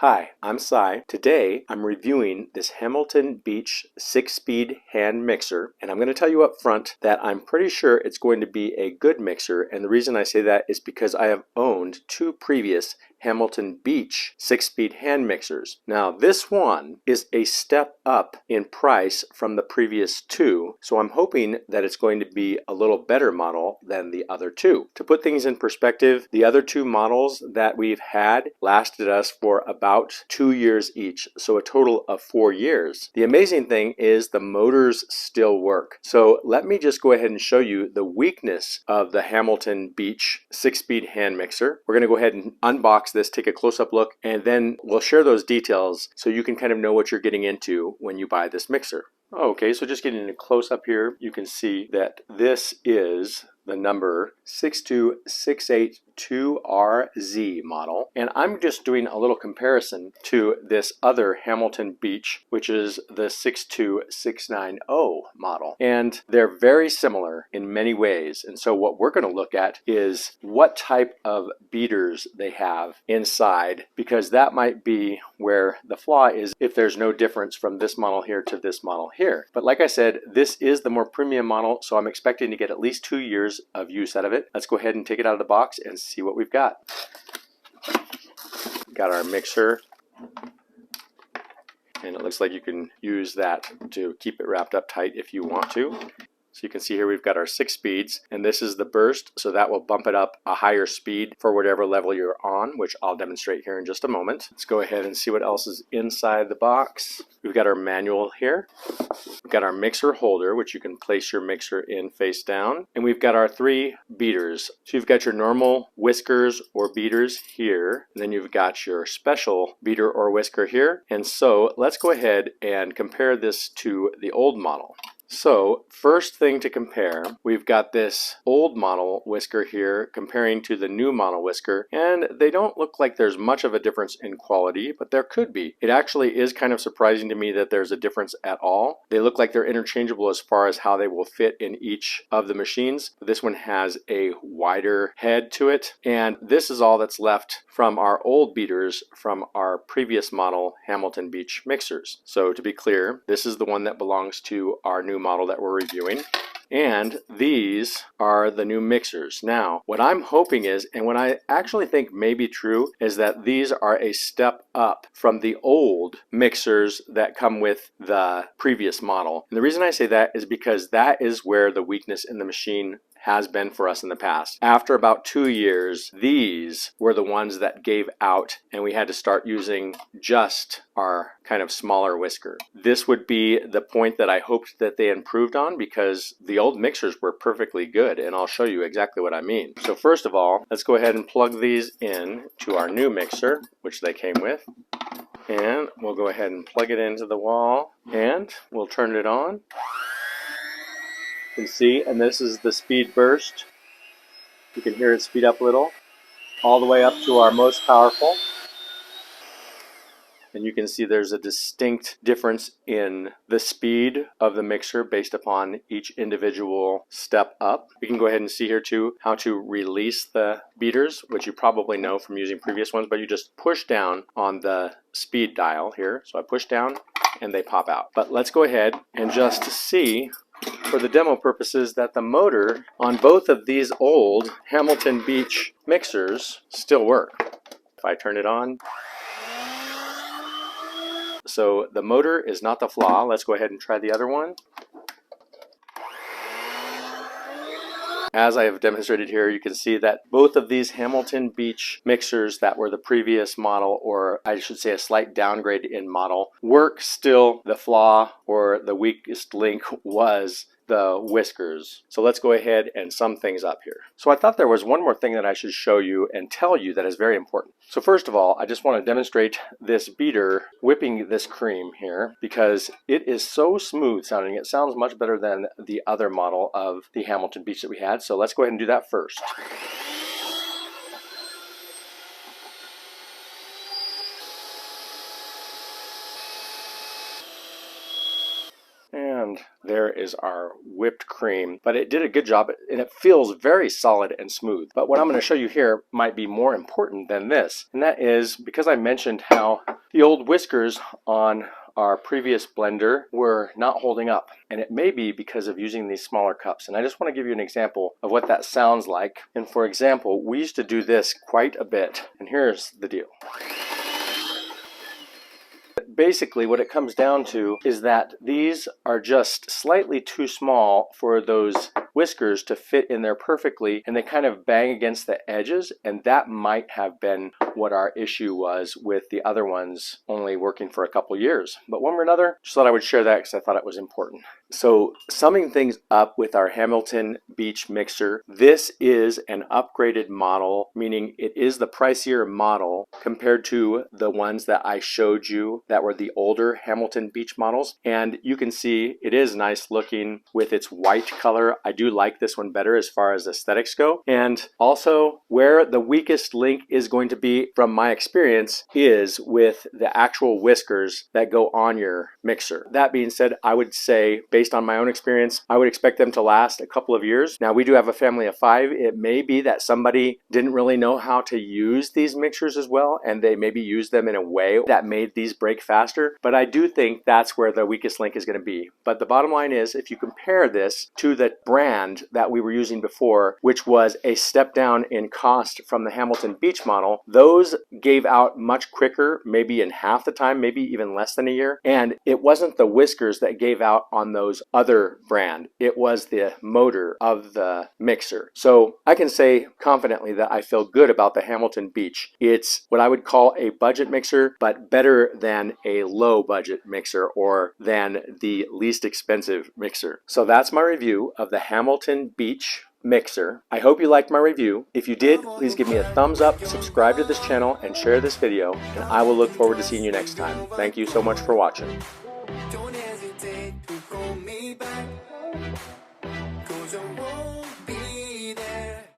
Hi, I'm Cy. Today I'm reviewing this Hamilton Beach 6-speed hand mixer, and I'm going to tell you up front that I'm pretty sure it's going to be a good mixer, and the reason I say that is because I have owned two previous Hamilton Beach 6-speed hand mixers. Now this one is a step up in price from the previous two, so I'm hoping that it's going to be a little better model than the other two. To put things in perspective, the other two models that we've had lasted us for about 2 years each, so a total of 4 years. The amazing thing is the motors still work. So let me just go ahead and show you the weakness of the Hamilton Beach 6-speed hand mixer. We're going to go ahead and unbox this, take a close-up look, and then we'll share those details so you can kind of know what you're getting into when you buy this mixer. Okay, so just getting a close-up here, you can see that this is the number 62682RZ model, and I'm just doing a little comparison to this other Hamilton Beach, which is the 62690 model, and they're very similar in many ways. And so what we're going to look at is what type of beaters they have inside, because that might be where the flaw is if there's no difference from this model here to this model here. But like I said, this is the more premium model, so I'm expecting to get at least 2 years of use out of it. Let's go ahead and take it out of the box and see what we've got. Got our mixer, and it looks like you can use that to keep it wrapped up tight if you want to. So you can see here we've got our 6 speeds, and this is the burst, so that will bump it up a higher speed for whatever level you're on, which I'll demonstrate here in just a moment. Let's go ahead and see what else is inside the box. We've got our manual here. We've got our mixer holder, which you can place your mixer in face down. And we've got our 3 beaters. So you've got your normal whiskers or beaters here, and then you've got your special beater or whisker here. And so let's go ahead and compare this to the old model. So first thing to compare, we've got this old model whisker here comparing to the new model whisker, and they don't look like there's much of a difference in quality, but there could be. It actually is kind of surprising to me that there's a difference at all. They look like they're interchangeable as far as how they will fit in each of the machines. This one has a wider head to it, and this is all that's left from our old beaters from our previous model Hamilton Beach mixers. So to be clear, this is the one that belongs to our new model that we're reviewing, and these are the new mixers. Now what I'm hoping is, and what I actually think may be true, is that these are a step up from the old mixers that come with the previous model. And the reason I say that is because that is where the weakness in the machine has been for us in the past. After about 2 years, these were the ones that gave out, and we had to start using just our kind of smaller whisker. This would be the point that I hoped that they improved on, because the old mixers were perfectly good, and I'll show you exactly what I mean. So first of all, let's go ahead and plug these in to our new mixer, which they came with. And we'll go ahead and plug it into the wall, and we'll turn it on. You can see, and this is the speed burst. You can hear it speed up a little, all the way up to our most powerful. And you can see there's a distinct difference in the speed of the mixer based upon each individual step up. We can go ahead and see here too how to release the beaters, which you probably know from using previous ones, but you just push down on the speed dial here. So I push down and they pop out. But let's go ahead and just see, for the demo purposes, that the motor on both of these old Hamilton Beach mixers still work. If I turn it on, so the motor is not the flaw. Let's go ahead and try the other one. As I have demonstrated here, you can see that both of these Hamilton Beach mixers that were the previous model, or I should say a slight downgrade in model, work still. The flaw or the weakest link was the whiskers. So let's go ahead and sum things up here. So I thought there was one more thing that I should show you and tell you that is very important. So first of all, I just want to demonstrate this beater whipping this cream here, because it is so smooth sounding. It sounds much better than the other model of the Hamilton Beach that we had. So let's go ahead and do that first. And there is our whipped cream, but it did a good job and it feels very solid and smooth. But what I'm going to show you here might be more important than this, and that is because I mentioned how the old whiskers on our previous blender were not holding up, and it may be because of using these smaller cups. And I just want to give you an example of what that sounds like. And for example, we used to do this quite a bit, and here's the deal. Basically, what it comes down to is that these are just slightly too small for those whiskers to fit in there perfectly, and they kind of bang against the edges, and that might have been what our issue was with the other ones only working for a couple years. But one way or another, just thought I would share that because I thought it was important. So summing things up with our Hamilton Beach mixer, this is an upgraded model, meaning it is the pricier model compared to the ones that I showed you that were the older Hamilton Beach models. And you can see it is nice looking with its white color. I do like this one better as far as aesthetics go. And also where the weakest link is going to be from my experience is with the actual whiskers that go on your mixer. That being said, I would say based on my own experience, I would expect them to last a couple of years. Now we do have a family of 5. It may be that somebody didn't really know how to use these mixers as well, and they maybe used them in a way that made these break faster. But I do think that's where the weakest link is going to be. But the bottom line is, if you compare this to the brand that we were using before, which was a step down in cost from the Hamilton Beach model, those gave out much quicker, maybe in half the time, maybe even less than a year. And it wasn't the whiskers that gave out on those other brand. It was the motor of the mixer. So I can say confidently that I feel good about the Hamilton Beach. It's what I would call a budget mixer, but better than a low budget mixer or than the least expensive mixer. So that's my review of the Hamilton Beach mixer. I hope you liked my review. If you did, please give me a thumbs up, subscribe to this channel, and share this video, and I will look forward to seeing you next time. Thank you so much for watching. Don't hesitate to call me back, 'cause I won't